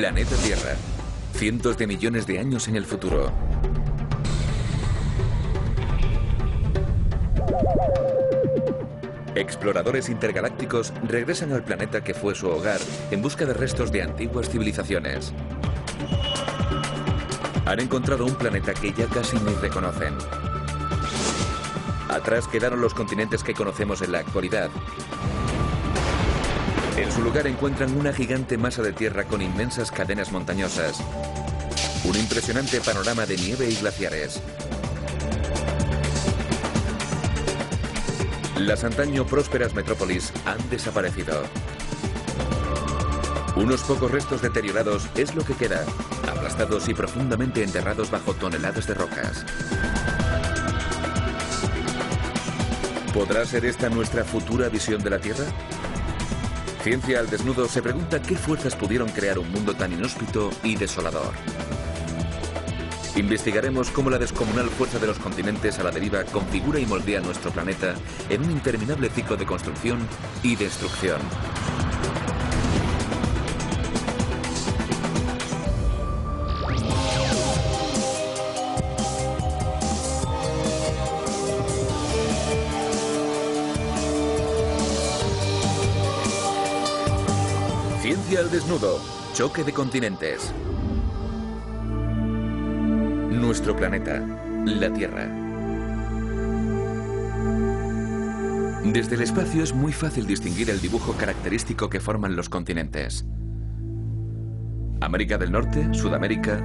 Planeta Tierra. Cientos de millones de años en el futuro. Exploradores intergalácticos regresan al planeta que fue su hogar en busca de restos de antiguas civilizaciones. Han encontrado un planeta que ya casi ni reconocen. Atrás quedaron los continentes que conocemos en la actualidad. En su lugar encuentran una gigante masa de tierra con inmensas cadenas montañosas. Un impresionante panorama de nieve y glaciares. Las antaño prósperas metrópolis han desaparecido. Unos pocos restos deteriorados es lo que queda, aplastados y profundamente enterrados bajo toneladas de rocas. ¿Podrá ser esta nuestra futura visión de la Tierra? Ciencia al Desnudo se pregunta qué fuerzas pudieron crear un mundo tan inhóspito y desolador. Investigaremos cómo la descomunal fuerza de los continentes a la deriva configura y moldea nuestro planeta en un interminable ciclo de construcción y destrucción. Ciencia al Desnudo. Choque de continentes. Nuestro planeta, la Tierra. Desde el espacio es muy fácil distinguir el dibujo característico que forman los continentes. América del Norte, Sudamérica,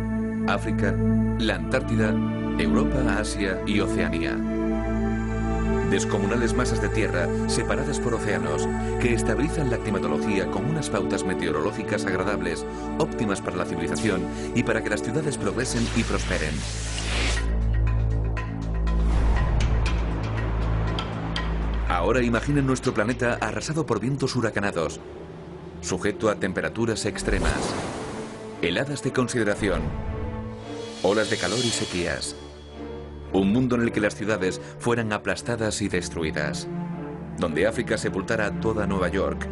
África, la Antártida, Europa, Asia y Oceanía. Descomunales masas de tierra separadas por océanos que estabilizan la climatología con unas pautas meteorológicas agradables, óptimas para la civilización y para que las ciudades progresen y prosperen. Ahora imaginen nuestro planeta arrasado por vientos huracanados, sujeto a temperaturas extremas, heladas de consideración, olas de calor y sequías. Un mundo en el que las ciudades fueran aplastadas y destruidas. Donde África sepultara toda Nueva York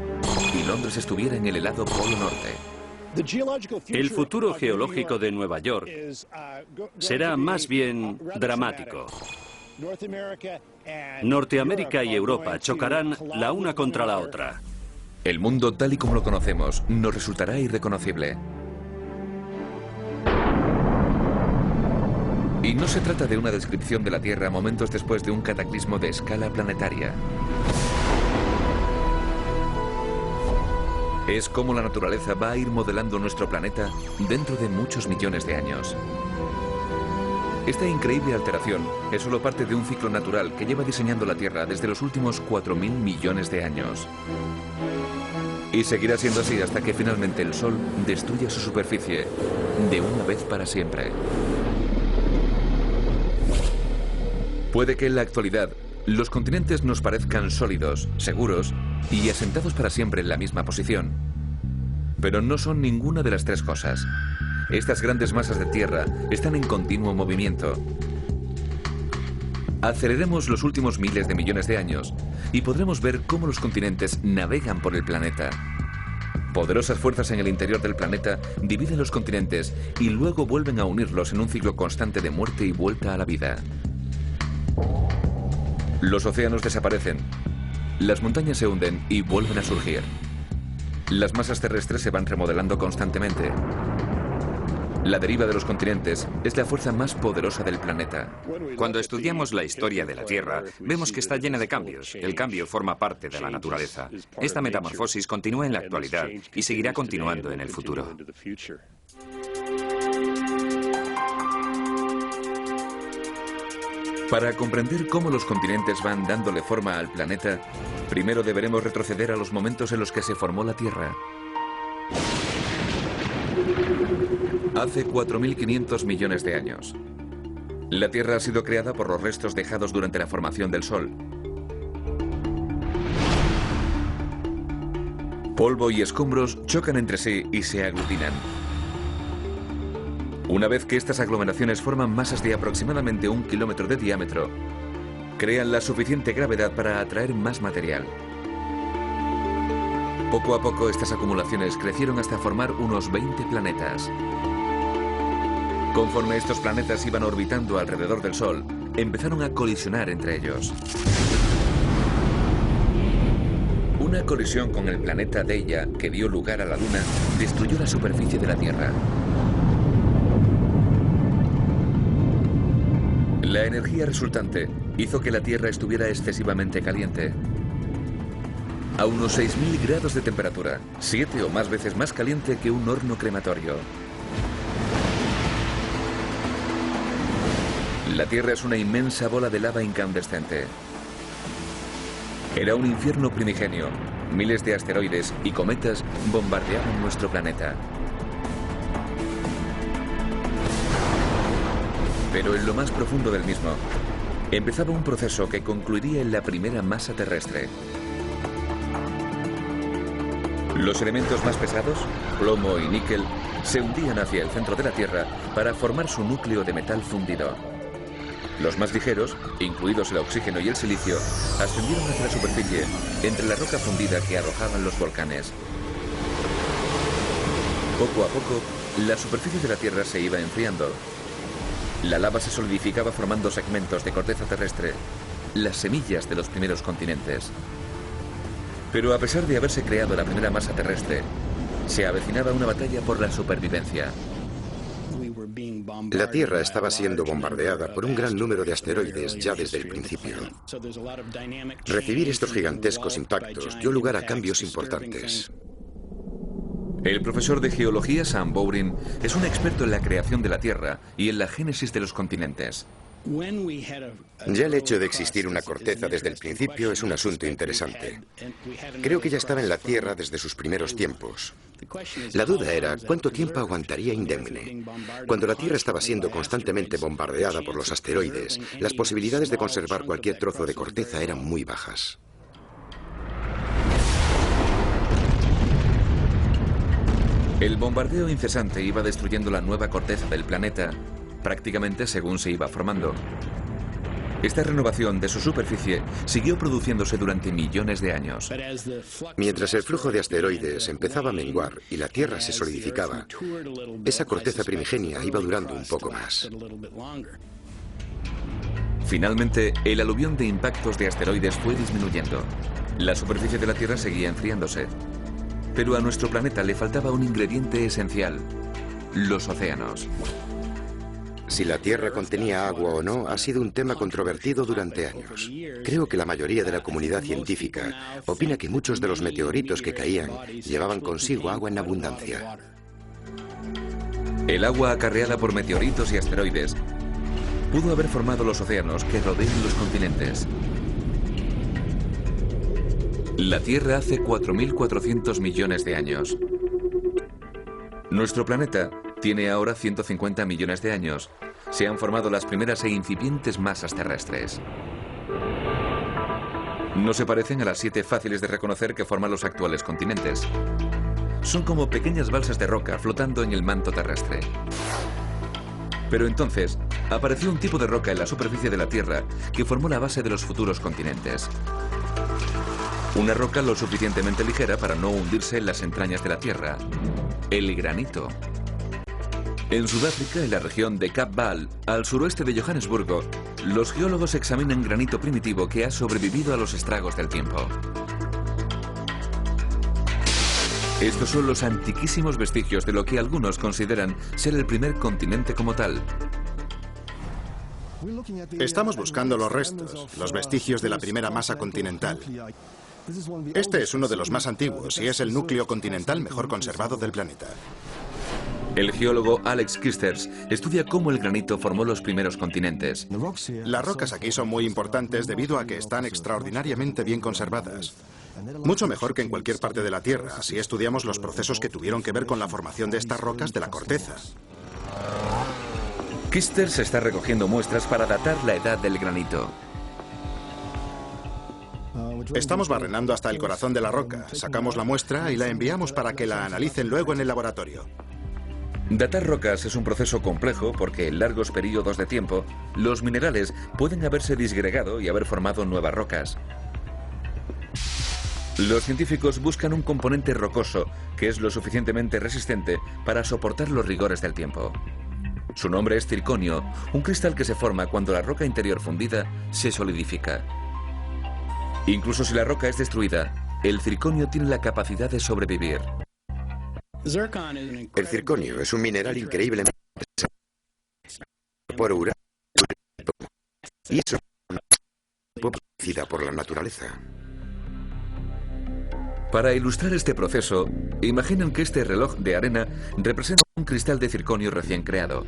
y Londres estuviera en el helado Polo Norte. El futuro geológico de Nueva York será más bien dramático. Norteamérica y Europa chocarán la una contra la otra. El mundo tal y como lo conocemos nos resultará irreconocible. Y no se trata de una descripción de la Tierra momentos después de un cataclismo de escala planetaria. Es como la naturaleza va a ir modelando nuestro planeta dentro de muchos millones de años. Esta increíble alteración es solo parte de un ciclo natural que lleva diseñando la Tierra desde los últimos 4.000 millones de años. Y seguirá siendo así hasta que finalmente el Sol destruya su superficie de una vez para siempre. Puede que en la actualidad los continentes nos parezcan sólidos, seguros y asentados para siempre en la misma posición. Pero no son ninguna de las tres cosas. Estas grandes masas de tierra están en continuo movimiento. Aceleremos los últimos miles de millones de años y podremos ver cómo los continentes navegan por el planeta. Poderosas fuerzas en el interior del planeta dividen los continentes y luego vuelven a unirlos en un ciclo constante de muerte y vuelta a la vida. Los océanos desaparecen, las montañas se hunden y vuelven a surgir. Las masas terrestres se van remodelando constantemente. La deriva de los continentes es la fuerza más poderosa del planeta. Cuando estudiamos la historia de la Tierra, vemos que está llena de cambios. El cambio forma parte de la naturaleza. Esta metamorfosis continúa en la actualidad y seguirá continuando en el futuro. Para comprender cómo los continentes van dándole forma al planeta, primero deberemos retroceder a los momentos en los que se formó la Tierra. Hace 4.500 millones de años. La Tierra ha sido creada por los restos dejados durante la formación del Sol. Polvo y escombros chocan entre sí y se aglutinan. Una vez que estas aglomeraciones forman masas de aproximadamente 1 kilómetro de diámetro, crean la suficiente gravedad para atraer más material. Poco a poco estas acumulaciones crecieron hasta formar unos 20 planetas. Conforme estos planetas iban orbitando alrededor del Sol, empezaron a colisionar entre ellos. Una colisión con el planeta Deia, que dio lugar a la Luna, destruyó la superficie de la Tierra. La energía resultante hizo que la Tierra estuviera excesivamente caliente. A unos 6.000 grados de temperatura, 7 o más veces más caliente que un horno crematorio. La Tierra es una inmensa bola de lava incandescente. Era un infierno primigenio. Miles de asteroides y cometas bombardeaban nuestro planeta. Pero en lo más profundo del mismo, empezaba un proceso que concluiría en la primera masa terrestre. Los elementos más pesados, plomo y níquel, se hundían hacia el centro de la Tierra para formar su núcleo de metal fundido. Los más ligeros, incluidos el oxígeno y el silicio, ascendieron hacia la superficie, entre la roca fundida que arrojaban los volcanes. Poco a poco, la superficie de la Tierra se iba enfriando. La lava se solidificaba formando segmentos de corteza terrestre, las semillas de los primeros continentes. Pero a pesar de haberse creado la primera masa terrestre, se avecinaba una batalla por la supervivencia. La Tierra estaba siendo bombardeada por un gran número de asteroides ya desde el principio. Recibir estos gigantescos impactos dio lugar a cambios importantes. El profesor de geología Sam Bowring es un experto en la creación de la Tierra y en la génesis de los continentes. Ya el hecho de existir una corteza desde el principio es un asunto interesante. Creo que ya estaba en la Tierra desde sus primeros tiempos. La duda era cuánto tiempo aguantaría indemne. Cuando la Tierra estaba siendo constantemente bombardeada por los asteroides, las posibilidades de conservar cualquier trozo de corteza eran muy bajas. El bombardeo incesante iba destruyendo la nueva corteza del planeta, prácticamente según se iba formando. Esta renovación de su superficie siguió produciéndose durante millones de años. Mientras el flujo de asteroides empezaba a menguar y la Tierra se solidificaba, esa corteza primigenia iba durando un poco más. Finalmente, el aluvión de impactos de asteroides fue disminuyendo. La superficie de la Tierra seguía enfriándose. Pero a nuestro planeta le faltaba un ingrediente esencial: los océanos. Si la Tierra contenía agua o no ha sido un tema controvertido durante años. Creo que la mayoría de la comunidad científica opina que muchos de los meteoritos que caían llevaban consigo agua en abundancia. El agua acarreada por meteoritos y asteroides pudo haber formado los océanos que rodean los continentes. La Tierra hace 4.400 millones de años. Nuestro planeta tiene ahora 150 millones de años. Se han formado las primeras e incipientes masas terrestres. No se parecen a las 7 fáciles de reconocer que forman los actuales continentes. Son como pequeñas balsas de roca flotando en el manto terrestre. Pero entonces apareció un tipo de roca en la superficie de la Tierra que formó la base de los futuros continentes. Una roca lo suficientemente ligera para no hundirse en las entrañas de la Tierra: el granito. En Sudáfrica, en la región de Cap Baal, al suroeste de Johannesburgo, los geólogos examinan granito primitivo que ha sobrevivido a los estragos del tiempo. Estos son los antiquísimos vestigios de lo que algunos consideran ser el primer continente como tal. Estamos buscando los restos, los vestigios de la primera masa continental. Este es uno de los más antiguos y es el núcleo continental mejor conservado del planeta. El geólogo Alex Kisters estudia cómo el granito formó los primeros continentes. Las rocas aquí son muy importantes debido a que están extraordinariamente bien conservadas. Mucho mejor que en cualquier parte de la Tierra, si estudiamos los procesos que tuvieron que ver con la formación de estas rocas de la corteza. Kisters está recogiendo muestras para datar la edad del granito. Estamos barrenando hasta el corazón de la roca, sacamos la muestra y la enviamos para que la analicen luego en el laboratorio. Datar rocas es un proceso complejo porque en largos periodos de tiempo los minerales pueden haberse disgregado y haber formado nuevas rocas. Los científicos buscan un componente rocoso que es lo suficientemente resistente para soportar los rigores del tiempo. Su nombre es circonio, un cristal que se forma cuando la roca interior fundida se solidifica. Incluso si la roca es destruida, el circonio tiene la capacidad de sobrevivir. El circonio es un mineral increíblemente por uranio y es una producida por la naturaleza. Para ilustrar este proceso, imaginen que este reloj de arena representa un cristal de circonio recién creado.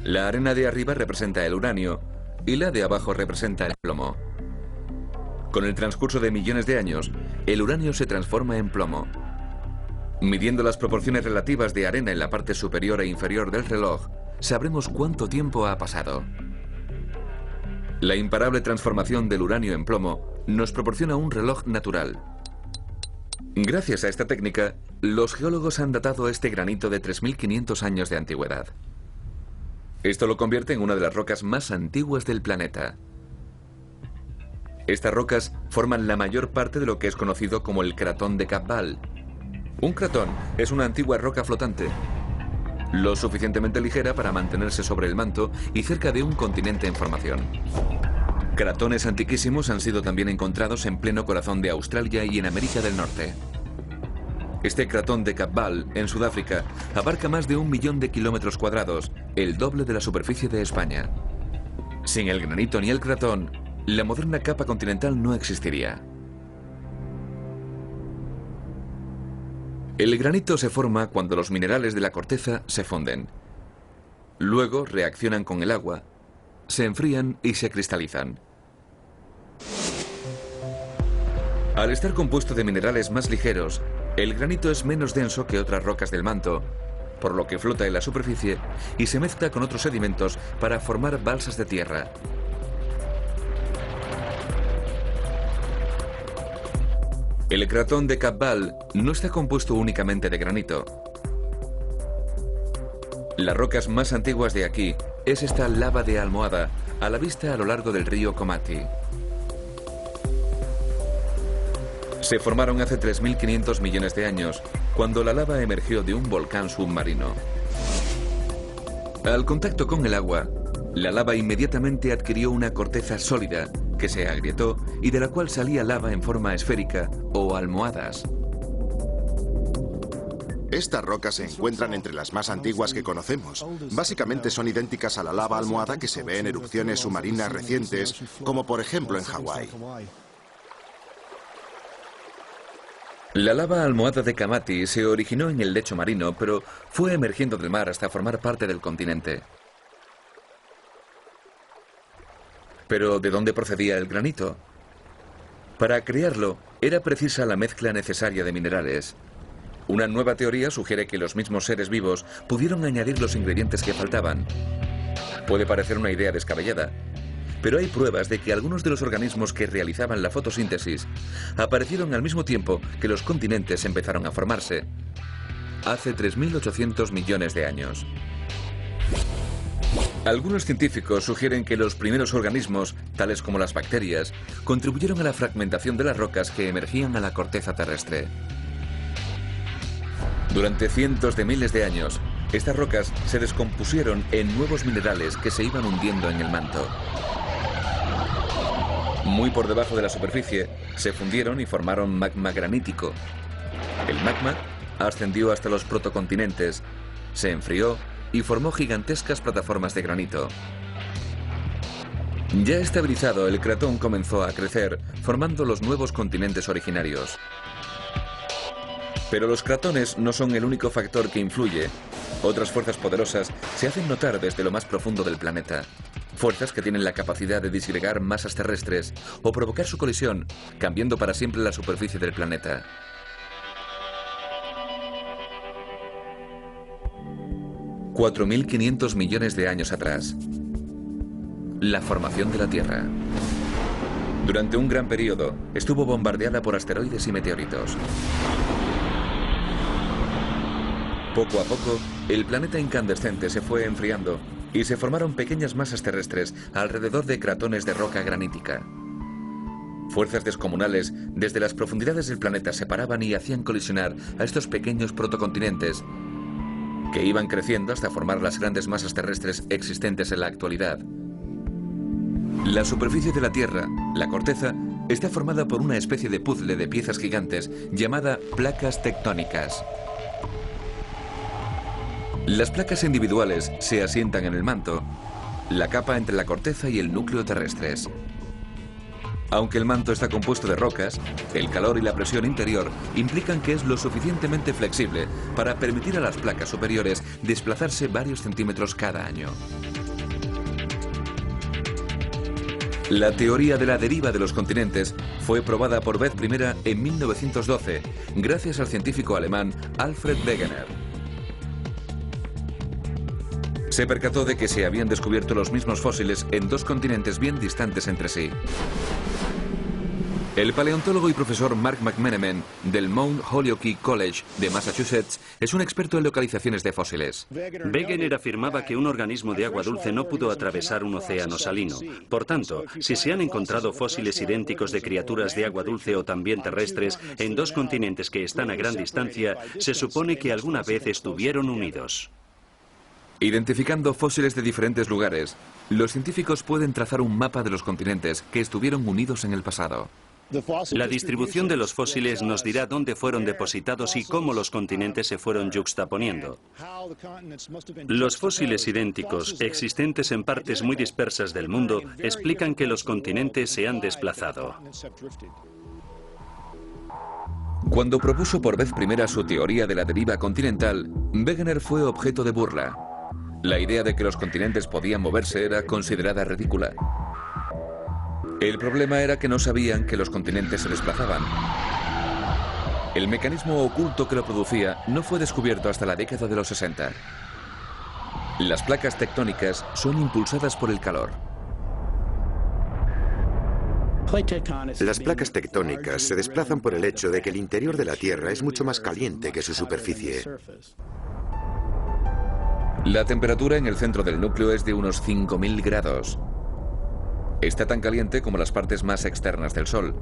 La arena de arriba representa el uranio y la de abajo representa el plomo. Con el transcurso de millones de años, el uranio se transforma en plomo. Midiendo las proporciones relativas de arena en la parte superior e inferior del reloj, sabremos cuánto tiempo ha pasado. La imparable transformación del uranio en plomo nos proporciona un reloj natural. Gracias a esta técnica, los geólogos han datado este granito de 3.500 años de antigüedad. Esto lo convierte en una de las rocas más antiguas del planeta. Estas rocas forman la mayor parte de lo que es conocido como el cratón de Cabval. Un cratón es una antigua roca flotante, lo suficientemente ligera para mantenerse sobre el manto y cerca de un continente en formación. Cratones antiquísimos han sido también encontrados en pleno corazón de Australia y en América del Norte. Este cratón de Cabval, en Sudáfrica, abarca más de 1 millón de kilómetros cuadrados, el doble de la superficie de España. Sin el granito ni el cratón, la moderna capa continental no existiría. El granito se forma cuando los minerales de la corteza se funden. Luego reaccionan con el agua, se enfrían y se cristalizan. Al estar compuesto de minerales más ligeros, el granito es menos denso que otras rocas del manto, por lo que flota en la superficie y se mezcla con otros sedimentos para formar balsas de tierra. El cratón de Cabval no está compuesto únicamente de granito. Las rocas más antiguas de aquí es esta lava de almohada, a la vista a lo largo del río Komati. Se formaron hace 3.500 millones de años, cuando la lava emergió de un volcán submarino. Al contacto con el agua, la lava inmediatamente adquirió una corteza sólida, que se agrietó y de la cual salía lava en forma esférica o almohadas. Estas rocas se encuentran entre las más antiguas que conocemos. Básicamente son idénticas a la lava almohada que se ve en erupciones submarinas recientes, como por ejemplo en Hawái. La lava almohada de Komati se originó en el lecho marino, pero fue emergiendo del mar hasta formar parte del continente. ¿Pero de dónde procedía el granito? Para crearlo, era precisa la mezcla necesaria de minerales. Una nueva teoría sugiere que los mismos seres vivos pudieron añadir los ingredientes que faltaban. Puede parecer una idea descabellada, pero hay pruebas de que algunos de los organismos que realizaban la fotosíntesis aparecieron al mismo tiempo que los continentes empezaron a formarse, hace 3.800 millones de años. Algunos científicos sugieren que los primeros organismos, tales como las bacterias, contribuyeron a la fragmentación de las rocas que emergían a la corteza terrestre. Durante cientos de miles de años, estas rocas se descompusieron en nuevos minerales que se iban hundiendo en el manto. Muy por debajo de la superficie, se fundieron y formaron magma granítico. El magma ascendió hasta los protocontinentes, se enfrió y formó gigantescas plataformas de granito. Ya estabilizado, el cratón comenzó a crecer, formando los nuevos continentes originarios. Pero los cratones no son el único factor que influye. Otras fuerzas poderosas se hacen notar desde lo más profundo del planeta. Fuerzas que tienen la capacidad de disgregar masas terrestres o provocar su colisión, cambiando para siempre la superficie del planeta. $4.500 millones de años atrás. La formación de la Tierra. Durante un gran periodo, estuvo bombardeada por asteroides y meteoritos. Poco a poco, el planeta incandescente se fue enfriando y se formaron pequeñas masas terrestres alrededor de cratones de roca granítica. Fuerzas descomunales desde las profundidades del planeta separaban y hacían colisionar a estos pequeños protocontinentes que iban creciendo hasta formar las grandes masas terrestres existentes en la actualidad. La superficie de la Tierra, la corteza, está formada por una especie de puzzle de piezas gigantes llamada placas tectónicas. Las placas individuales se asientan en el manto, la capa entre la corteza y el núcleo terrestres. Aunque el manto está compuesto de rocas, el calor y la presión interior implican que es lo suficientemente flexible para permitir a las placas superiores desplazarse varios centímetros cada año. La teoría de la deriva de los continentes fue probada por vez primera en 1912, gracias al científico alemán Alfred Wegener. Se percató de que se habían descubierto los mismos fósiles en dos continentes bien distantes entre sí. El paleontólogo y profesor Mark McMenamin del Mount Holyoke College de Massachusetts es un experto en localizaciones de fósiles. Wegener afirmaba que un organismo de agua dulce no pudo atravesar un océano salino. Por tanto, si se han encontrado fósiles idénticos de criaturas de agua dulce o también terrestres en dos continentes que están a gran distancia, se supone que alguna vez estuvieron unidos. Identificando fósiles de diferentes lugares, los científicos pueden trazar un mapa de los continentes que estuvieron unidos en el pasado. La distribución de los fósiles nos dirá dónde fueron depositados y cómo los continentes se fueron yuxtaponiendo. Los fósiles idénticos, existentes en partes muy dispersas del mundo, explican que los continentes se han desplazado. Cuando propuso por vez primera su teoría de la deriva continental, Wegener fue objeto de burla. La idea de que los continentes podían moverse era considerada ridícula. El problema era que no sabían que los continentes se desplazaban. El mecanismo oculto que lo producía no fue descubierto hasta la década de los 60. Las placas tectónicas son impulsadas por el calor. Las placas tectónicas se desplazan por el hecho de que el interior de la Tierra es mucho más caliente que su superficie. La temperatura en el centro del núcleo es de unos 5000 grados. Está tan caliente como las partes más externas del Sol.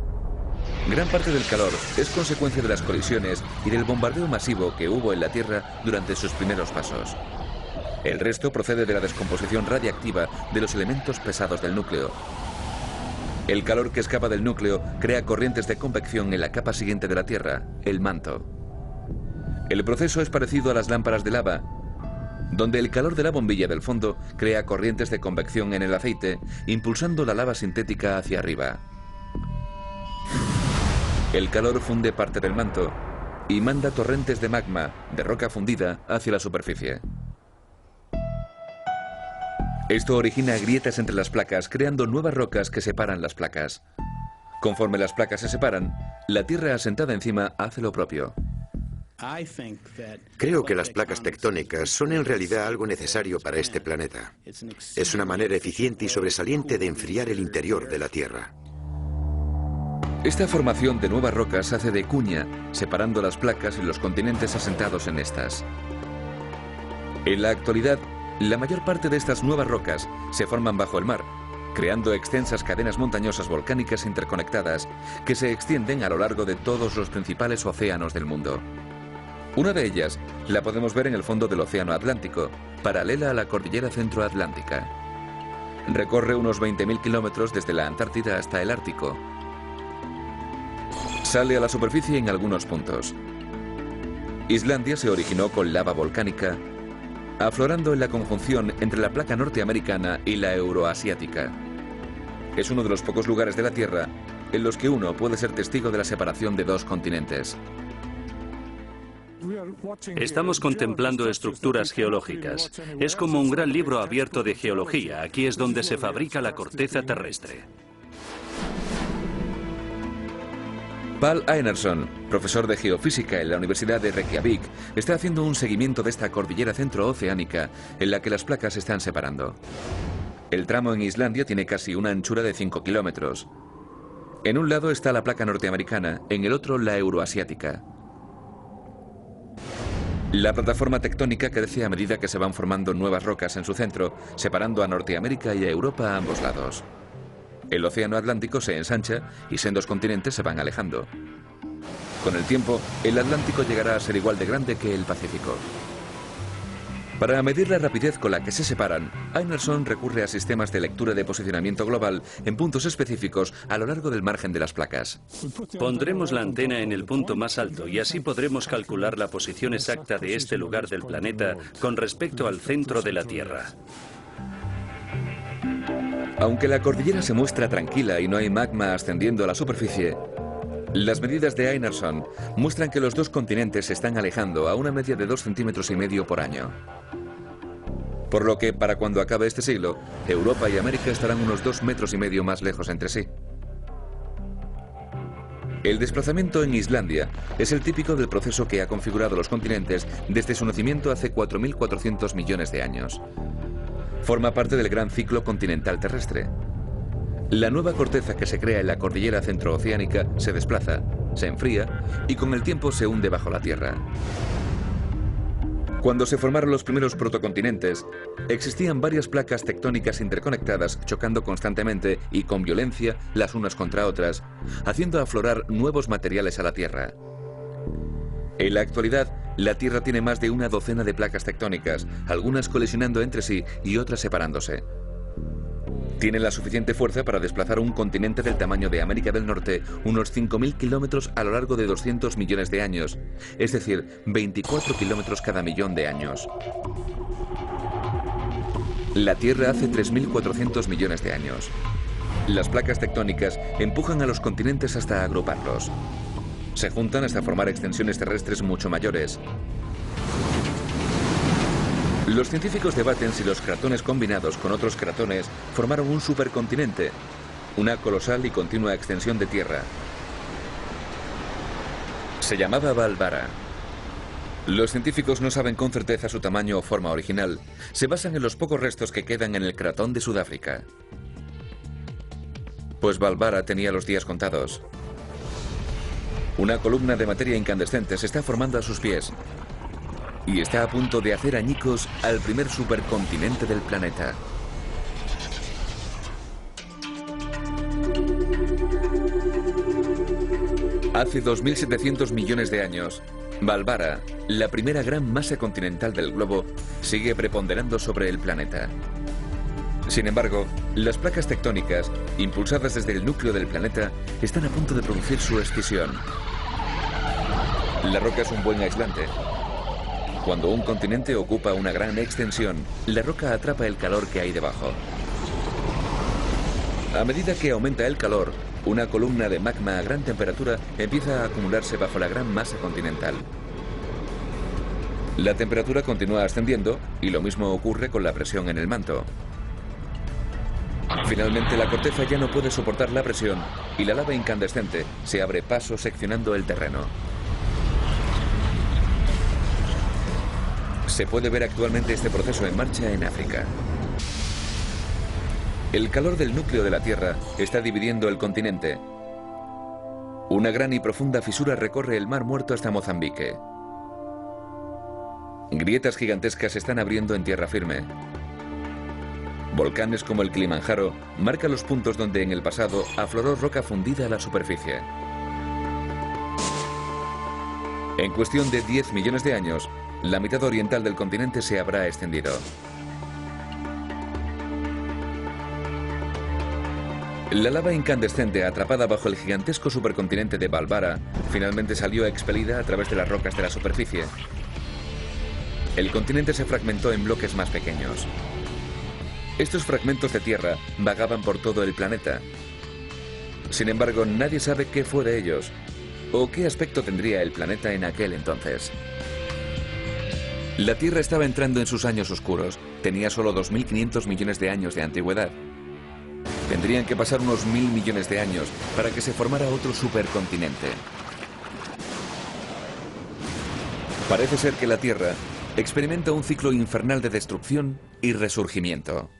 Gran parte del calor es consecuencia de las colisiones y del bombardeo masivo que hubo en la Tierra durante sus primeros pasos. El resto procede de la descomposición radiactiva de los elementos pesados del núcleo. El calor que escapa del núcleo crea corrientes de convección en la capa siguiente de la Tierra, el manto. El proceso es parecido a las lámparas de lava, donde el calor de la bombilla del fondo crea corrientes de convección en el aceite, impulsando la lava sintética hacia arriba. El calor funde parte del manto y manda torrentes de magma, de roca fundida, hacia la superficie. Esto origina grietas entre las placas, creando nuevas rocas que separan las placas. Conforme las placas se separan, la Tierra asentada encima hace lo propio. Creo que las placas tectónicas son en realidad algo necesario para este planeta. Es una manera eficiente y sobresaliente de enfriar el interior de la Tierra. Esta formación de nuevas rocas hace de cuña, separando las placas y los continentes asentados en estas. En la actualidad, la mayor parte de estas nuevas rocas se forman bajo el mar, creando extensas cadenas montañosas volcánicas interconectadas que se extienden a lo largo de todos los principales océanos del mundo. Una de ellas la podemos ver en el fondo del Océano Atlántico, paralela a la cordillera centroatlántica. Recorre unos 20.000 kilómetros desde la Antártida hasta el Ártico. Sale a la superficie en algunos puntos. Islandia se originó con lava volcánica, aflorando en la conjunción entre la placa norteamericana y la euroasiática. Es uno de los pocos lugares de la Tierra en los que uno puede ser testigo de la separación de dos continentes. Estamos contemplando estructuras geológicas. Es como un gran libro abierto de geología. Aquí es donde se fabrica la corteza terrestre. Pál Einarsson, profesor de geofísica en la Universidad de Reykjavik, está haciendo un seguimiento de esta cordillera centrooceánica en la que las placas se están separando. El tramo en Islandia tiene casi una anchura de 5 kilómetros. En un lado está la placa norteamericana, en el otro la euroasiática. La plataforma tectónica crece a medida que se van formando nuevas rocas en su centro, separando a Norteamérica y a Europa a ambos lados. El océano Atlántico se ensancha y sendos continentes se van alejando. Con el tiempo, el Atlántico llegará a ser igual de grande que el Pacífico. Para medir la rapidez con la que se separan, Einarson recurre a sistemas de lectura de posicionamiento global en puntos específicos a lo largo del margen de las placas. Pondremos la antena en el punto más alto y así podremos calcular la posición exacta de este lugar del planeta con respecto al centro de la Tierra. Aunque la cordillera se muestra tranquila y no hay magma ascendiendo a la superficie, las medidas de Einarson muestran que los dos continentes se están alejando a una media de 2,5 centímetros por año. Por lo que, para cuando acabe este siglo, Europa y América estarán unos 2,5 metros más lejos entre sí. El desplazamiento en Islandia es el típico del proceso que ha configurado los continentes desde su nacimiento hace 4.400 millones de años. Forma parte del gran ciclo continental terrestre. La nueva corteza que se crea en la cordillera centrooceánica se desplaza, se enfría y con el tiempo se hunde bajo la Tierra. Cuando se formaron los primeros protocontinentes, existían varias placas tectónicas interconectadas chocando constantemente y con violencia las unas contra otras, haciendo aflorar nuevos materiales a la Tierra. En la actualidad, la Tierra tiene más de una docena de placas tectónicas, algunas colisionando entre sí y otras separándose. Tiene la suficiente fuerza para desplazar un continente del tamaño de América del Norte unos 5.000 kilómetros a lo largo de 200 millones de años, es decir, 24 kilómetros cada millón de años. La Tierra hace 3.400 millones de años. Las placas tectónicas empujan a los continentes hasta agruparlos. Se juntan hasta formar extensiones terrestres mucho mayores. Los científicos debaten si los cratones combinados con otros cratones formaron un supercontinente, una colosal y continua extensión de tierra. Se llamaba Valvara. Los científicos no saben con certeza su tamaño o forma original. Se basan en los pocos restos que quedan en el cratón de Sudáfrica. Pues Valvara tenía los días contados. Una columna de materia incandescente se está formando a sus pies y está a punto de hacer añicos al primer supercontinente del planeta. Hace 2.700 millones de años, Valvara, la primera gran masa continental del globo, sigue preponderando sobre el planeta. Sin embargo, las placas tectónicas, impulsadas desde el núcleo del planeta, están a punto de producir su escisión. La roca es un buen aislante. Cuando un continente ocupa una gran extensión, la roca atrapa el calor que hay debajo. A medida que aumenta el calor, una columna de magma a gran temperatura empieza a acumularse bajo la gran masa continental. La temperatura continúa ascendiendo y lo mismo ocurre con la presión en el manto. Finalmente, la corteza ya no puede soportar la presión y la lava incandescente se abre paso seccionando el terreno. Se puede ver actualmente este proceso en marcha en África. El calor del núcleo de la Tierra está dividiendo el continente. Una gran y profunda fisura recorre el Mar Muerto hasta Mozambique. Grietas gigantescas se están abriendo en tierra firme. Volcanes como el Kilimanjaro marcan los puntos donde en el pasado afloró roca fundida a la superficie. En cuestión de 10 millones de años, la mitad oriental del continente se habrá extendido. La lava incandescente atrapada bajo el gigantesco supercontinente de Valvara finalmente salió expelida a través de las rocas de la superficie. El continente se fragmentó en bloques más pequeños. Estos fragmentos de tierra vagaban por todo el planeta. Sin embargo, nadie sabe qué fue de ellos o qué aspecto tendría el planeta en aquel entonces. La Tierra estaba entrando en sus años oscuros. Tenía solo 2.500 millones de años de antigüedad. Tendrían que pasar unos 1.000 millones de años para que se formara otro supercontinente. Parece ser que la Tierra experimenta un ciclo infernal de destrucción y resurgimiento.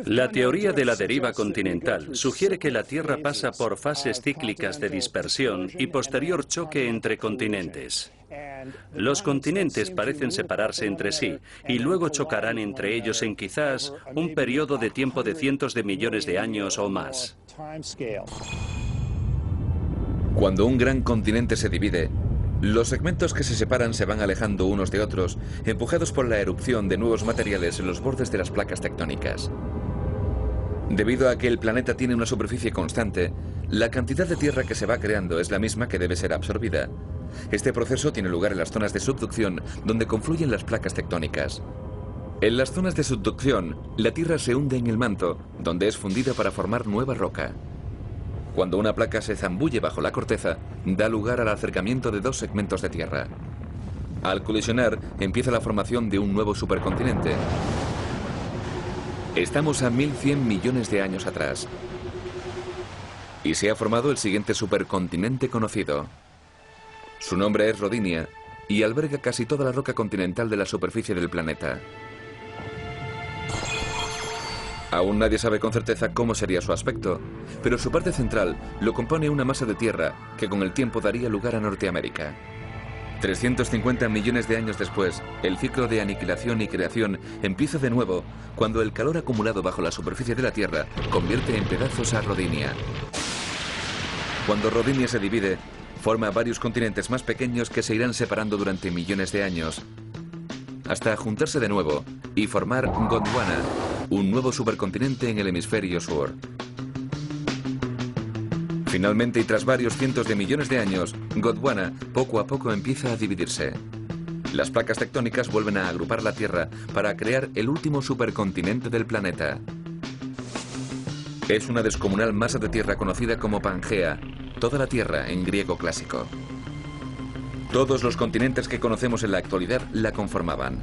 La teoría de la deriva continental sugiere que la Tierra pasa por fases cíclicas de dispersión y posterior choque entre continentes. Los continentes parecen separarse entre sí y luego chocarán entre ellos en quizás un periodo de tiempo de cientos de millones de años o más. Cuando un gran continente se divide, los segmentos que se separan se van alejando unos de otros, empujados por la erupción de nuevos materiales en los bordes de las placas tectónicas. Debido a que el planeta tiene una superficie constante, la cantidad de tierra que se va creando es la misma que debe ser absorbida. Este proceso tiene lugar en las zonas de subducción, donde confluyen las placas tectónicas. En las zonas de subducción, la tierra se hunde en el manto, donde es fundida para formar nueva roca. Cuando una placa se zambulle bajo la corteza, da lugar al acercamiento de dos segmentos de tierra. Al colisionar, empieza la formación de un nuevo supercontinente. Estamos a 1100 millones de años atrás. Y se ha formado el siguiente supercontinente conocido. Su nombre es Rodinia y alberga casi toda la roca continental de la superficie del planeta. Aún nadie sabe con certeza cómo sería su aspecto, pero su parte central lo compone una masa de tierra que con el tiempo daría lugar a Norteamérica. 350 millones de años después, el ciclo de aniquilación y creación empieza de nuevo cuando el calor acumulado bajo la superficie de la Tierra convierte en pedazos a Rodinia. Cuando Rodinia se divide, forma varios continentes más pequeños que se irán separando durante millones de años, hasta juntarse de nuevo y formar Gondwana, un nuevo supercontinente en el hemisferio sur. Finalmente, y tras varios cientos de millones de años, Gondwana poco a poco empieza a dividirse. Las placas tectónicas vuelven a agrupar la Tierra para crear el último supercontinente del planeta. Es una descomunal masa de tierra conocida como Pangea, toda la Tierra en griego clásico. Todos los continentes que conocemos en la actualidad la conformaban.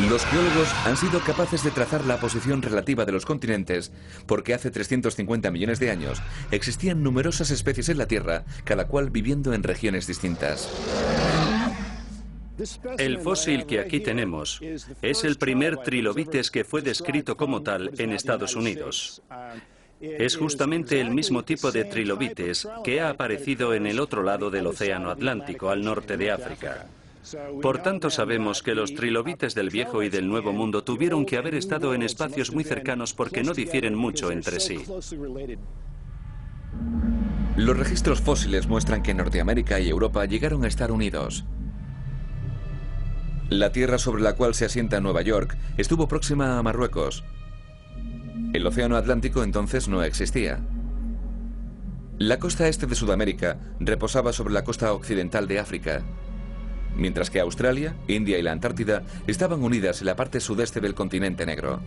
Los geólogos han sido capaces de trazar la posición relativa de los continentes porque hace 350 millones de años existían numerosas especies en la Tierra, cada cual viviendo en regiones distintas. El fósil que aquí tenemos es el primer trilobites que fue descrito como tal en Estados Unidos. Es justamente el mismo tipo de trilobites que ha aparecido en el otro lado del Océano Atlántico, al norte de África. Por tanto, sabemos que los trilobites del Viejo y del Nuevo Mundo tuvieron que haber estado en espacios muy cercanos porque no difieren mucho entre sí. Los registros fósiles muestran que Norteamérica y Europa llegaron a estar unidos. La tierra sobre la cual se asienta Nueva York estuvo próxima a Marruecos. El Océano Atlántico entonces no existía. La costa este de Sudamérica reposaba sobre la costa occidental de África, mientras que Australia, India y la Antártida estaban unidas en la parte sudeste del continente negro.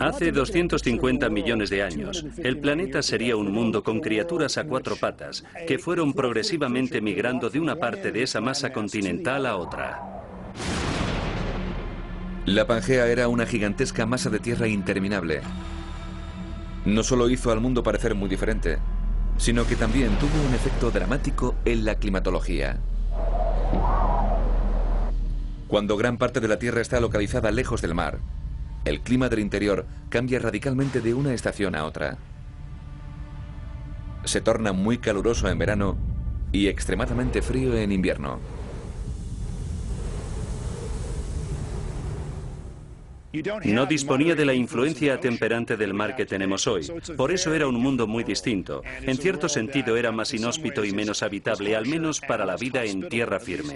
Hace 250 millones de años, el planeta sería un mundo con criaturas a cuatro patas, que fueron progresivamente migrando de una parte de esa masa continental a otra. La Pangea era una gigantesca masa de tierra interminable. No solo hizo al mundo parecer muy diferente, sino que también tuvo un efecto dramático en la climatología. Cuando gran parte de la Tierra está localizada lejos del mar, el clima del interior cambia radicalmente de una estación a otra. Se torna muy caluroso en verano y extremadamente frío en invierno. No disponía de la influencia atemperante del mar que tenemos hoy. Por eso era un mundo muy distinto. En cierto sentido era más inhóspito y menos habitable, al menos para la vida en tierra firme.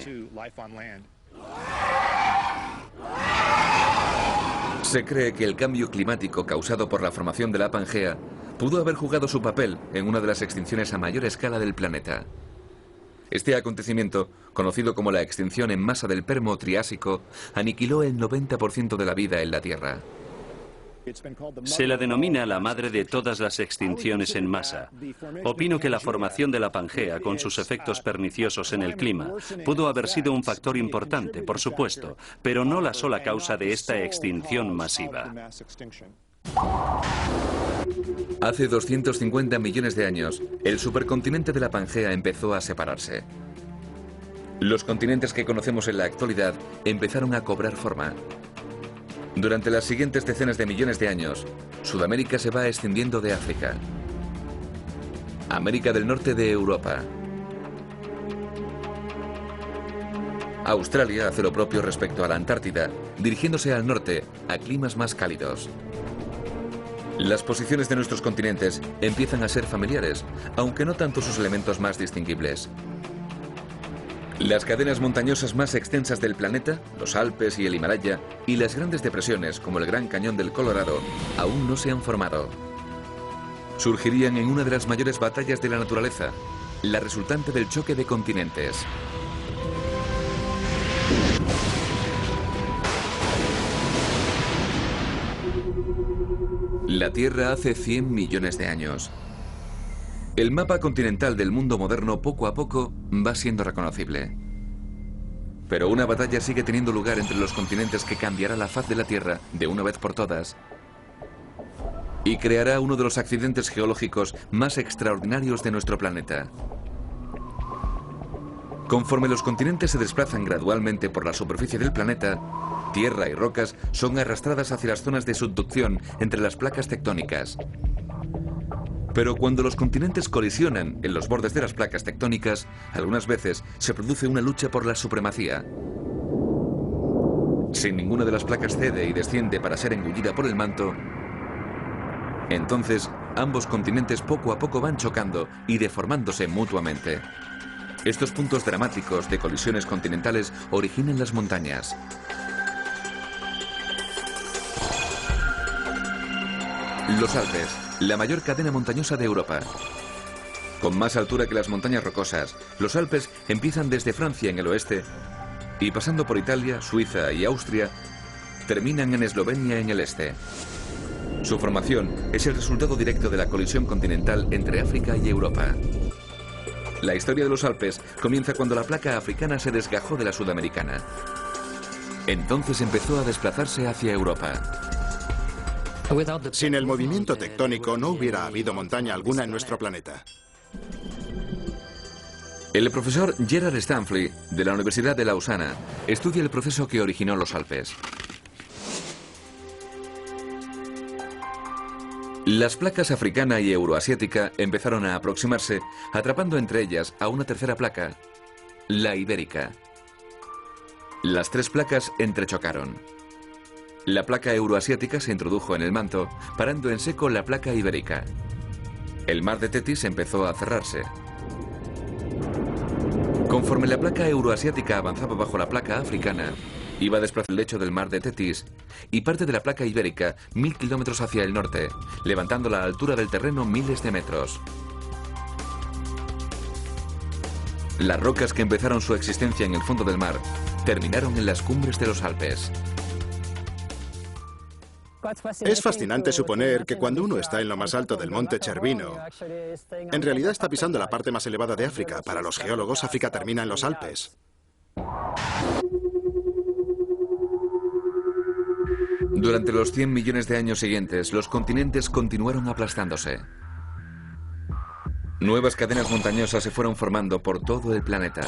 Se cree que el cambio climático causado por la formación de la Pangea pudo haber jugado su papel en una de las extinciones a mayor escala del planeta. Este acontecimiento, conocido como la extinción en masa del Permo-Triásico, aniquiló el 90% de la vida en la Tierra. Se la denomina la madre de todas las extinciones en masa. Opino que la formación de la Pangea, con sus efectos perniciosos en el clima, pudo haber sido un factor importante, por supuesto, pero no la sola causa de esta extinción masiva. Hace 250 millones de años, el supercontinente de la Pangea empezó a separarse. Los continentes que conocemos en la actualidad empezaron a cobrar forma. Durante las siguientes decenas de millones de años, Sudamérica se va extendiendo de África. América del Norte de Europa. Australia hace lo propio respecto a la Antártida, dirigiéndose al norte, a climas más cálidos. Las posiciones de nuestros continentes empiezan a ser familiares, aunque no tanto sus elementos más distinguibles. Las cadenas montañosas más extensas del planeta, los Alpes y el Himalaya, y las grandes depresiones, como el Gran Cañón del Colorado, aún no se han formado. Surgirían en una de las mayores batallas de la naturaleza, la resultante del choque de continentes. La Tierra hace 100 millones de años. El mapa continental del mundo moderno poco a poco va siendo reconocible. Pero una batalla sigue teniendo lugar entre los continentes que cambiará la faz de la Tierra de una vez por todas y creará uno de los accidentes geológicos más extraordinarios de nuestro planeta. Conforme los continentes se desplazan gradualmente por la superficie del planeta, tierra y rocas son arrastradas hacia las zonas de subducción entre las placas tectónicas. Pero cuando los continentes colisionan en los bordes de las placas tectónicas, algunas veces se produce una lucha por la supremacía. Si ninguna de las placas cede y desciende para ser engullida por el manto, entonces ambos continentes poco a poco van chocando y deformándose mutuamente. Estos puntos dramáticos de colisiones continentales originan las montañas. Los Alpes, la mayor cadena montañosa de Europa. Con más altura que las montañas rocosas, los Alpes empiezan desde Francia en el oeste y pasando por Italia, Suiza y Austria, terminan en Eslovenia en el este. Su formación es el resultado directo de la colisión continental entre África y Europa. La historia de los Alpes comienza cuando la placa africana se desgajó de la sudamericana. Entonces empezó a desplazarse hacia Europa. Sin el movimiento tectónico no hubiera habido montaña alguna en nuestro planeta. El profesor Gerard Stanley, de la Universidad de Lausana, estudia el proceso que originó los Alpes. Las placas africana y euroasiática empezaron a aproximarse, atrapando entre ellas a una tercera placa, la ibérica. Las tres placas entrechocaron. La placa euroasiática se introdujo en el manto, parando en seco la placa ibérica. El mar de Tetis empezó a cerrarse. Conforme la placa euroasiática avanzaba bajo la placa africana, iba a desplazar el lecho del mar de Tetis y parte de la placa ibérica 1000 kilómetros hacia el norte, levantando la altura del terreno miles de metros. Las rocas que empezaron su existencia en el fondo del mar terminaron en las cumbres de los Alpes. Es fascinante suponer que cuando uno está en lo más alto del monte Cervino, en realidad está pisando la parte más elevada de África. Para los geólogos, África termina en los Alpes. Durante los 100 millones de años siguientes, los continentes continuaron aplastándose. Nuevas cadenas montañosas se fueron formando por todo el planeta.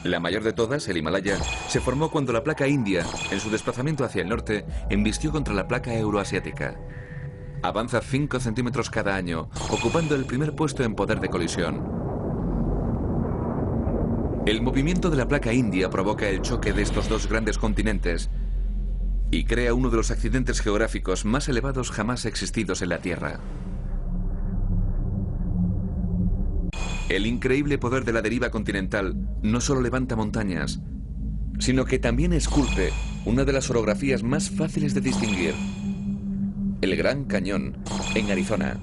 La mayor de todas, el Himalaya, se formó cuando la placa india, en su desplazamiento hacia el norte, embistió contra la placa euroasiática. Avanza 5 centímetros cada año, ocupando el primer puesto en poder de colisión. El movimiento de la placa india provoca el choque de estos dos grandes continentes y crea uno de los accidentes geográficos más elevados jamás existidos en la Tierra. El increíble poder de la deriva continental no solo levanta montañas, sino que también esculpe una de las orografías más fáciles de distinguir: el Gran Cañón, en Arizona.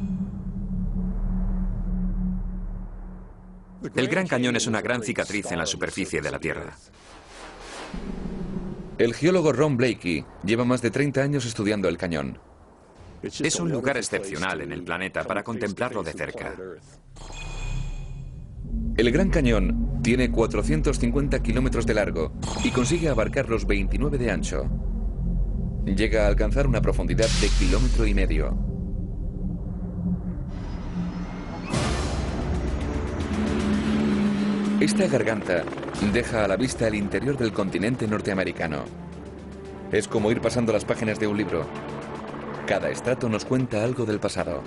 El Gran Cañón es una gran cicatriz en la superficie de la Tierra. El geólogo Ron Blakey lleva más de 30 años estudiando el cañón. Es un lugar excepcional en el planeta para contemplarlo de cerca. El Gran Cañón tiene 450 kilómetros de largo y consigue abarcar los 29 de ancho. Llega a alcanzar una profundidad de 1,5 kilómetros. Esta garganta deja a la vista el interior del continente norteamericano. Es como ir pasando las páginas de un libro. Cada estrato nos cuenta algo del pasado.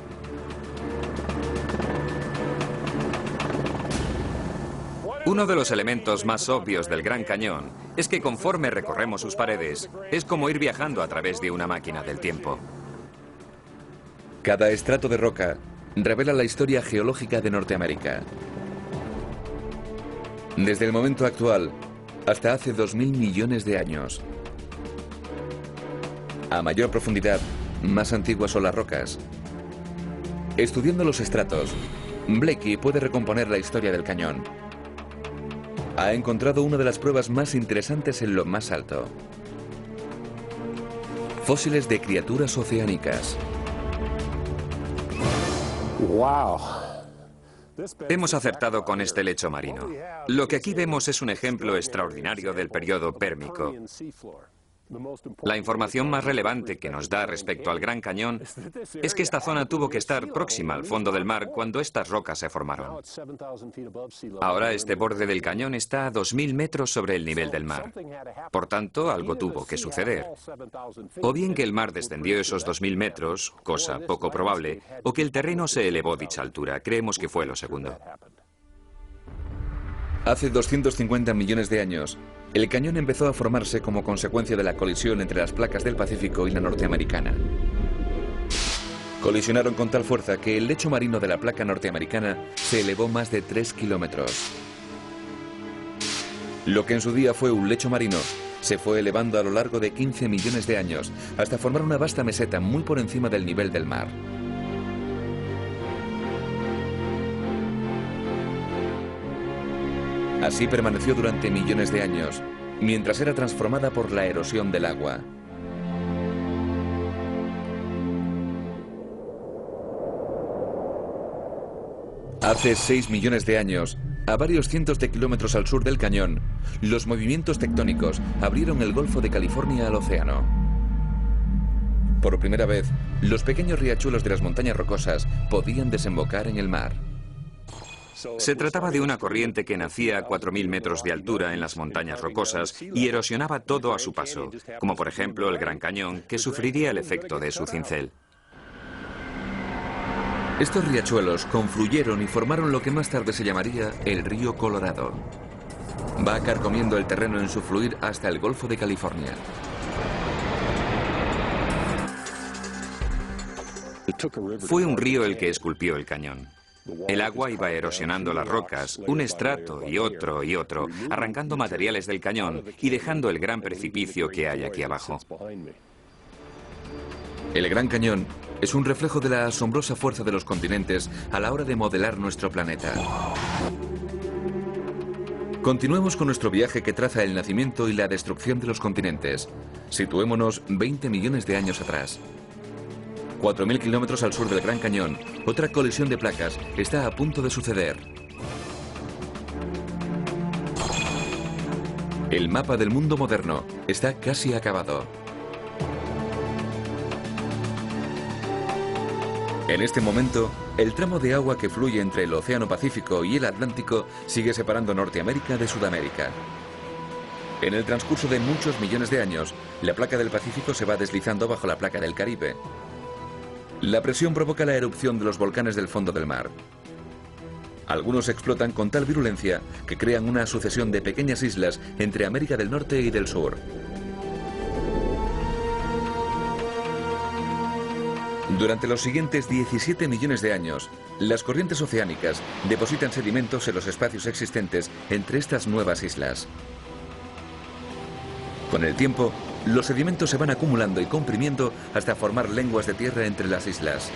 Uno de los elementos más obvios del Gran Cañón es que conforme recorremos sus paredes, es como ir viajando a través de una máquina del tiempo. Cada estrato de roca revela la historia geológica de Norteamérica. Desde el momento actual hasta hace 2000 millones de años. A mayor profundidad, más antiguas son las rocas. Estudiando los estratos, Blakey puede recomponer la historia del cañón. Ha encontrado una de las pruebas más interesantes en lo más alto. Fósiles de criaturas oceánicas. ¡Wow! Hemos acertado con este lecho marino. Lo que aquí vemos es un ejemplo extraordinario del periodo pérmico. La información más relevante que nos da respecto al Gran Cañón es que esta zona tuvo que estar próxima al fondo del mar cuando estas rocas se formaron. Ahora este borde del cañón está a 2000 metros sobre el nivel del mar. Por tanto, algo tuvo que suceder. O bien que el mar descendió esos 2000 metros, cosa poco probable, o que el terreno se elevó dicha altura. Creemos que fue lo segundo. Hace 250 millones de años, el cañón empezó a formarse como consecuencia de la colisión entre las placas del Pacífico y la norteamericana. Colisionaron con tal fuerza que el lecho marino de la placa norteamericana se elevó más de 3 kilómetros. Lo que en su día fue un lecho marino se fue elevando a lo largo de 15 millones de años hasta formar una vasta meseta muy por encima del nivel del mar. Así permaneció durante millones de años, mientras era transformada por la erosión del agua. Hace 6 millones de años, a varios cientos de kilómetros al sur del cañón, los movimientos tectónicos abrieron el Golfo de California al océano. Por primera vez, los pequeños riachuelos de las montañas rocosas podían desembocar en el mar. Se trataba de una corriente que nacía a 4000 metros de altura en las montañas rocosas y erosionaba todo a su paso, como por ejemplo el Gran Cañón, que sufriría el efecto de su cincel. Estos riachuelos confluyeron y formaron lo que más tarde se llamaría el río Colorado. Va carcomiendo el terreno en su fluir hasta el Golfo de California. Fue un río el que esculpió el cañón. El agua iba erosionando las rocas, un estrato y otro, arrancando materiales del cañón y dejando el gran precipicio que hay aquí abajo. El Gran Cañón es un reflejo de la asombrosa fuerza de los continentes a la hora de modelar nuestro planeta. Continuemos con nuestro viaje que traza el nacimiento y la destrucción de los continentes. Situémonos 20 millones de años atrás. 4000 kilómetros al sur del Gran Cañón, otra colisión de placas está a punto de suceder. El mapa del mundo moderno está casi acabado. En este momento, el tramo de agua que fluye entre el Océano Pacífico y el Atlántico sigue separando Norteamérica de Sudamérica. En el transcurso de muchos millones de años, la placa del Pacífico se va deslizando bajo la placa del Caribe. La presión provoca la erupción de los volcanes del fondo del mar. Algunos explotan con tal virulencia que crean una sucesión de pequeñas islas entre América del Norte y del Sur. Durante los siguientes 17 millones de años, las corrientes oceánicas depositan sedimentos en los espacios existentes entre estas nuevas islas. Con el tiempo, los sedimentos se van acumulando y comprimiendo hasta formar lenguas de tierra entre las islas.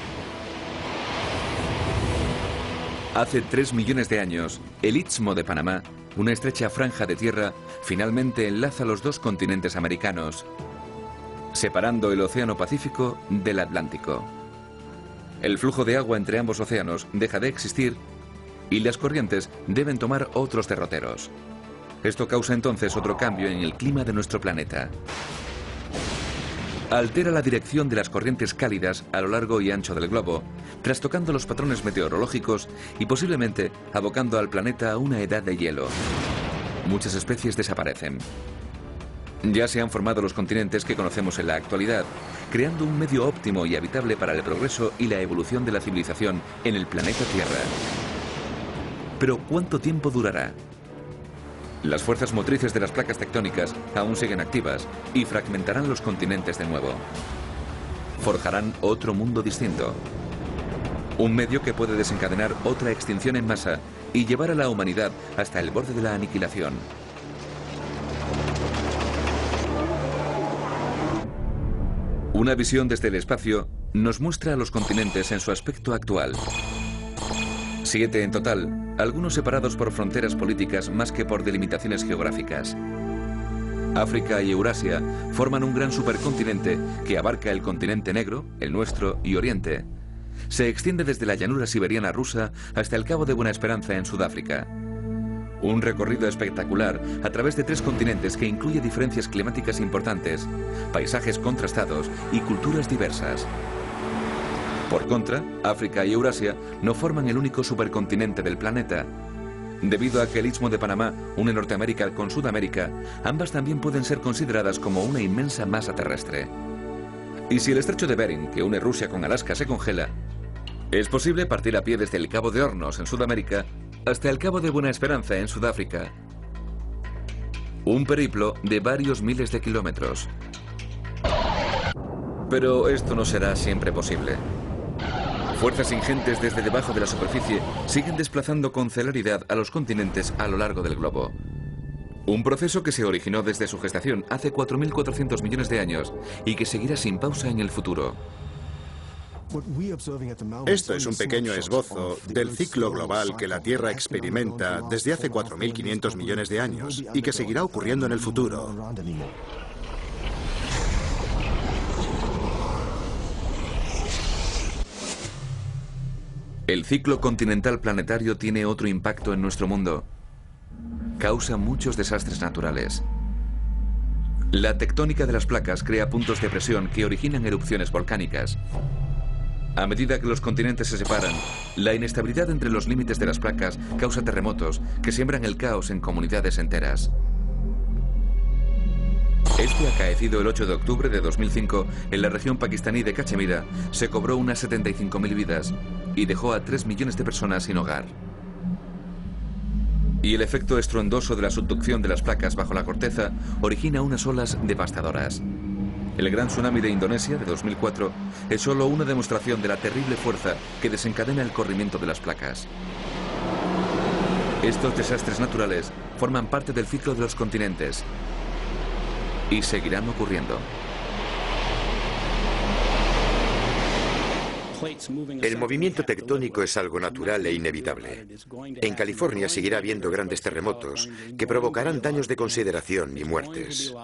Hace 3 millones de años, el Istmo de Panamá, una estrecha franja de tierra, finalmente enlaza los dos continentes americanos, separando el Océano Pacífico del Atlántico. El flujo de agua entre ambos océanos deja de existir y las corrientes deben tomar otros derroteros. Esto causa entonces otro cambio en el clima de nuestro planeta. Altera la dirección de las corrientes cálidas a lo largo y ancho del globo, trastocando los patrones meteorológicos y posiblemente abocando al planeta a una edad de hielo. Muchas especies desaparecen. Ya se han formado los continentes que conocemos en la actualidad, creando un medio óptimo y habitable para el progreso y la evolución de la civilización en el planeta Tierra. Pero ¿cuánto tiempo durará? Las fuerzas motrices de las placas tectónicas aún siguen activas y fragmentarán los continentes de nuevo. Forjarán otro mundo distinto. Un medio que puede desencadenar otra extinción en masa y llevar a la humanidad hasta el borde de la aniquilación. Una visión desde el espacio nos muestra a los continentes en su aspecto actual. 7 en total, algunos separados por fronteras políticas más que por delimitaciones geográficas. África y Eurasia forman un gran supercontinente que abarca el continente negro, el nuestro y Oriente. Se extiende desde la llanura siberiana rusa hasta el Cabo de Buena Esperanza en Sudáfrica. Un recorrido espectacular a través de 3 continentes que incluye diferencias climáticas importantes, paisajes contrastados y culturas diversas. Por contra, África y Eurasia no forman el único supercontinente del planeta. Debido a que el Istmo de Panamá une Norteamérica con Sudamérica, ambas también pueden ser consideradas como una inmensa masa terrestre. Y si el estrecho de Bering, que une Rusia con Alaska, se congela, es posible partir a pie desde el Cabo de Hornos en Sudamérica hasta el Cabo de Buena Esperanza en Sudáfrica. Un periplo de varios miles de kilómetros. Pero esto no será siempre posible. Fuerzas ingentes desde debajo de la superficie siguen desplazando con celeridad a los continentes a lo largo del globo. Un proceso que se originó desde su gestación hace 4.400 millones de años y que seguirá sin pausa en el futuro. Esto es un pequeño esbozo del ciclo global que la Tierra experimenta desde hace 4.500 millones de años y que seguirá ocurriendo en el futuro. El ciclo continental planetario tiene otro impacto en nuestro mundo. Causa muchos desastres naturales. La tectónica de las placas crea puntos de presión que originan erupciones volcánicas. A medida que los continentes se separan, la inestabilidad entre los límites de las placas causa terremotos que siembran el caos en comunidades enteras. Este acaecido el 8 de octubre de 2005 en la región pakistaní de Cachemira se cobró unas 75.000 vidas y dejó a 3 millones de personas sin hogar. Y el efecto estruendoso de la subducción de las placas bajo la corteza origina unas olas devastadoras. El gran tsunami de Indonesia de 2004 es solo una demostración de la terrible fuerza que desencadena el corrimiento de las placas. Estos desastres naturales forman parte del ciclo de los continentes y seguirán ocurriendo. El movimiento tectónico es algo natural e inevitable. En California seguirá habiendo grandes terremotos que provocarán daños de consideración y muertes.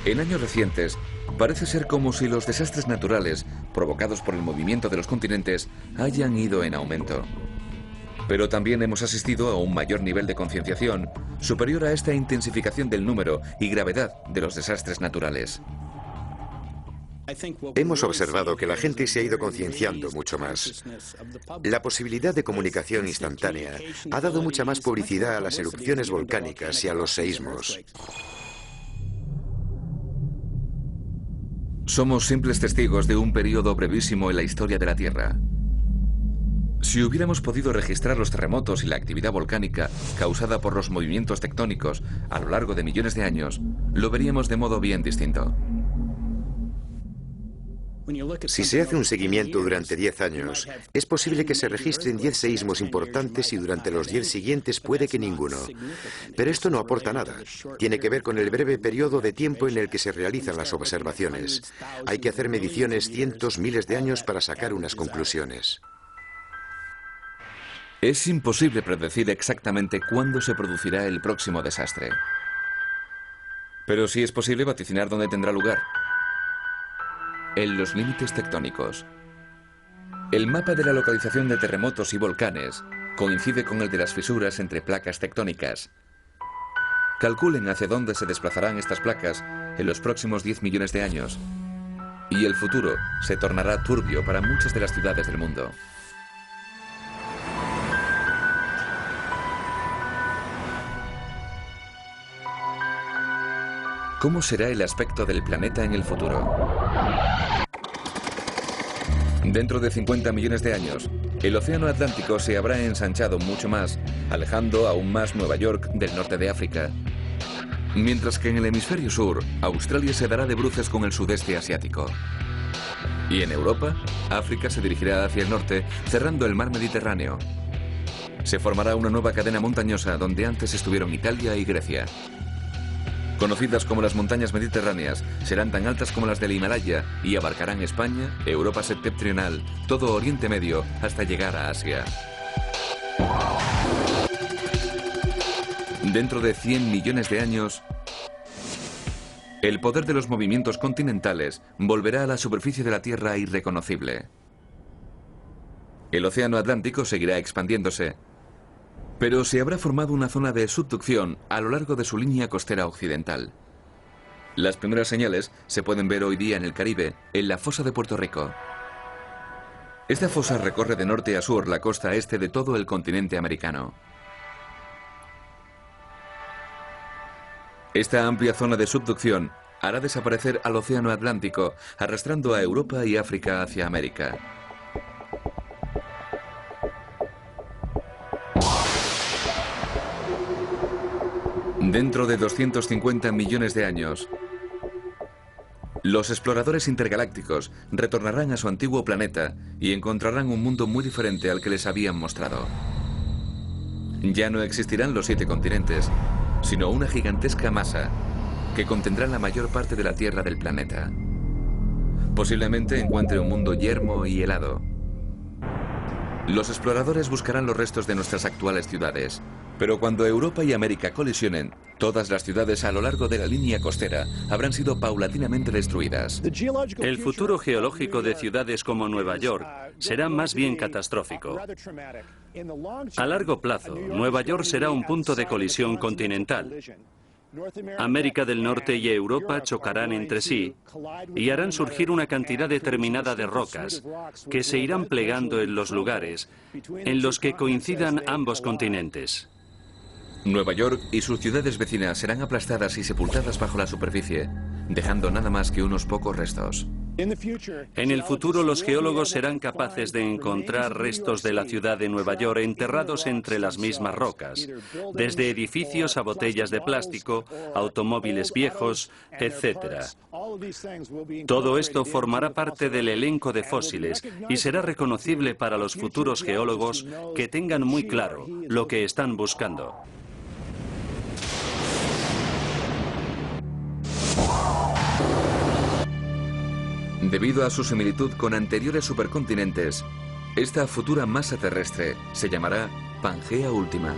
En años recientes, parece ser como si los desastres naturales provocados por el movimiento de los continentes hayan ido en aumento. Pero también hemos asistido a un mayor nivel de concienciación, superior a esta intensificación del número y gravedad de los desastres naturales. Hemos observado que la gente se ha ido concienciando mucho más. La posibilidad de comunicación instantánea ha dado mucha más publicidad a las erupciones volcánicas y a los seísmos. Somos simples testigos de un periodo brevísimo en la historia de la Tierra. Si hubiéramos podido registrar los terremotos y la actividad volcánica causada por los movimientos tectónicos a lo largo de millones de años, lo veríamos de modo bien distinto. Si se hace un seguimiento durante 10 años, es posible que se registren 10 seísmos importantes y durante los 10 siguientes puede que ninguno. Pero esto no aporta nada. Tiene que ver con el breve periodo de tiempo en el que se realizan las observaciones. Hay que hacer mediciones cientos, miles de años para sacar unas conclusiones. Es imposible predecir exactamente cuándo se producirá el próximo desastre. Pero sí es posible vaticinar dónde tendrá lugar. En los límites tectónicos. El mapa de la localización de terremotos y volcanes coincide con el de las fisuras entre placas tectónicas. Calculen hacia dónde se desplazarán estas placas en los próximos 10 millones de años. Y el futuro se tornará turbio para muchas de las ciudades del mundo. ¿Cómo será el aspecto del planeta en el futuro? Dentro de 50 millones de años, el océano Atlántico se habrá ensanchado mucho más, alejando aún más Nueva York del norte de África. Mientras que en el hemisferio sur, Australia se dará de bruces con el sudeste asiático. Y en Europa, África se dirigirá hacia el norte, cerrando el mar Mediterráneo. Se formará una nueva cadena montañosa donde antes estuvieron Italia y Grecia. Conocidas como las montañas mediterráneas, serán tan altas como las del Himalaya y abarcarán España, Europa septentrional, todo Oriente Medio, hasta llegar a Asia. Dentro de 100 millones de años, el poder de los movimientos continentales volverá a la superficie de la Tierra irreconocible. El océano Atlántico seguirá expandiéndose, pero se habrá formado una zona de subducción a lo largo de su línea costera occidental. Las primeras señales se pueden ver hoy día en el Caribe, en la fosa de Puerto Rico. Esta fosa recorre de norte a sur la costa este de todo el continente americano. Esta amplia zona de subducción hará desaparecer al océano Atlántico, arrastrando a Europa y África hacia América. Dentro de 250 millones de años, los exploradores intergalácticos retornarán a su antiguo planeta y encontrarán un mundo muy diferente al que les habían mostrado. Ya no existirán los 7 continentes, sino una gigantesca masa que contendrá la mayor parte de la tierra del planeta. Posiblemente encuentre un mundo yermo y helado. Los exploradores buscarán los restos de nuestras actuales ciudades, pero cuando Europa y América colisionen, todas las ciudades a lo largo de la línea costera habrán sido paulatinamente destruidas. El futuro geológico de ciudades como Nueva York será más bien catastrófico. A largo plazo, Nueva York será un punto de colisión continental. América del Norte y Europa chocarán entre sí y harán surgir una cantidad determinada de rocas que se irán plegando en los lugares en los que coincidan ambos continentes. Nueva York y sus ciudades vecinas serán aplastadas y sepultadas bajo la superficie, dejando nada más que unos pocos restos. En el futuro, los geólogos serán capaces de encontrar restos de la ciudad de Nueva York enterrados entre las mismas rocas, desde edificios a botellas de plástico, automóviles viejos, etc. Todo esto formará parte del elenco de fósiles y será reconocible para los futuros geólogos que tengan muy claro lo que están buscando. Debido a su similitud con anteriores supercontinentes, esta futura masa terrestre se llamará Pangea Última.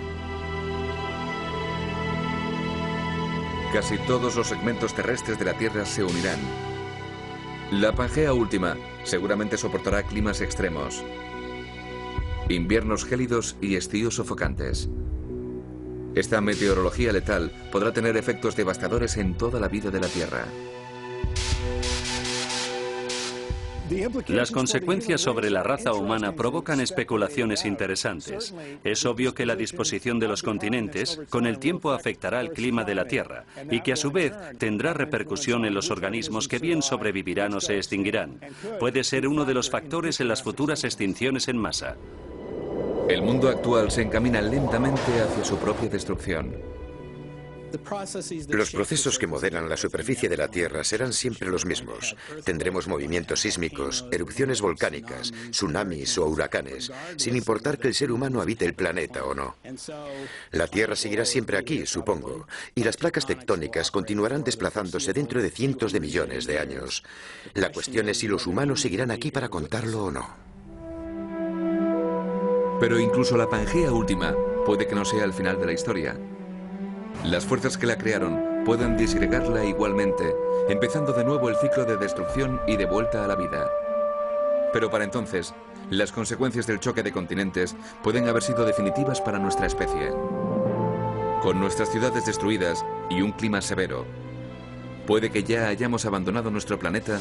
Casi todos los segmentos terrestres de la Tierra se unirán. La Pangea Última seguramente soportará climas extremos, inviernos gélidos y estíos sofocantes. Esta meteorología letal podrá tener efectos devastadores en toda la vida de la Tierra. Las consecuencias sobre la raza humana provocan especulaciones interesantes. Es obvio que la disposición de los continentes con el tiempo afectará al clima de la Tierra y que a su vez tendrá repercusión en los organismos que bien sobrevivirán o se extinguirán. Puede ser uno de los factores en las futuras extinciones en masa. El mundo actual se encamina lentamente hacia su propia destrucción. Los procesos que modelan la superficie de la Tierra serán siempre los mismos. Tendremos movimientos sísmicos, erupciones volcánicas, tsunamis o huracanes, sin importar que el ser humano habite el planeta o no. La Tierra seguirá siempre aquí, supongo, y las placas tectónicas continuarán desplazándose dentro de cientos de millones de años. La cuestión es si los humanos seguirán aquí para contarlo o no. Pero incluso la Pangea Última puede que no sea el final de la historia. Las fuerzas que la crearon pueden disgregarla igualmente, empezando de nuevo el ciclo de destrucción y de vuelta a la vida. Pero para entonces, las consecuencias del choque de continentes pueden haber sido definitivas para nuestra especie. Con nuestras ciudades destruidas y un clima severo, puede que ya hayamos abandonado nuestro planeta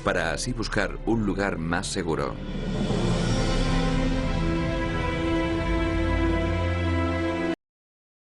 para así buscar un lugar más seguro.